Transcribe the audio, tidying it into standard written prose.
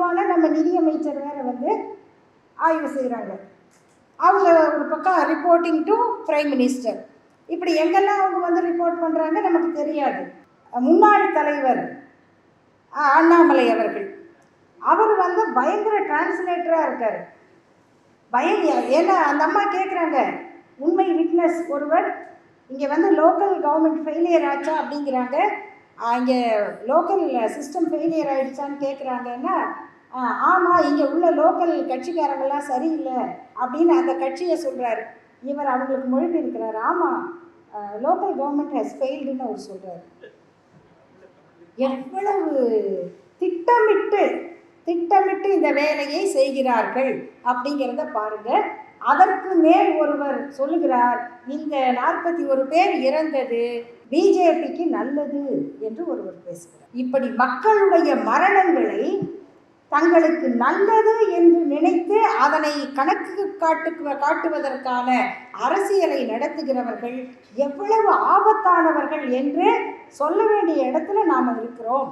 முக்கியமான நம்ம நிதியமைச்சர் வேற வந்து ஆய்வு செய்கிறாங்க. அவங்க ஒரு பக்கம் ரிப்போர்ட்டிங் டு பிரைம் மினிஸ்டர், இப்படி எங்கெல்லாம் அவங்க வந்து ரிப்போர்ட் பண்ணுறாங்க நமக்கு தெரியாது. முன்னாள் தலைவர் அண்ணாமலை அவர்கள், அவர் வந்து பயங்கர டிரான்ஸ்லேட்டராக இருக்கார். ஏன்னா அந்த அம்மா கேட்குறாங்க, உண்மை விட்னஸ் ஒருவர் இங்கே வந்து லோக்கல் கவர்மெண்ட் ஃபெயிலியர் ஆச்சா அப்படிங்கிறாங்க, இங்கே லோக்கல் சிஸ்டம் ஃபெயிலியர் ஆகிடுச்சான்னு கேட்குறாங்கன்னா, ஆமாம் இங்கே உள்ள லோக்கல் கட்சிக்காரங்கள்லாம் சரியில்லை அப்படின்னு அந்த கட்சியை சொல்கிறாரு. இவர் அவங்களுக்கு மொழிபெயர்க்கிறார், ஆமாம் லோக்கல் கவர்மெண்ட் ஹஸ் ஃபெயில்டுன்னு அவர் சொல்கிறார். எவ்வளவு திட்டமிட்டு இந்த வேலையை செய்கிறார்கள் அப்படிங்கிறத பாருங்க. அதற்கு மேல் ஒருவர் சொல்லுகிறார், இந்த 41 பேர் இறந்தது பிஜேபிக்கு நல்லது என்று ஒருவர் பேசுகிறார். இப்படி மக்களுடைய மரணங்களை தங்களுக்கு நல்லது என்று நினைத்து அதனை கணக்கு காட்டுவதற்கான அரசியலை நடத்துகிறவர்கள் எவ்வளவு ஆபத்தானவர்கள் என்று சொல்ல வேண்டிய இடத்துல நாம் இருக்கிறோம்.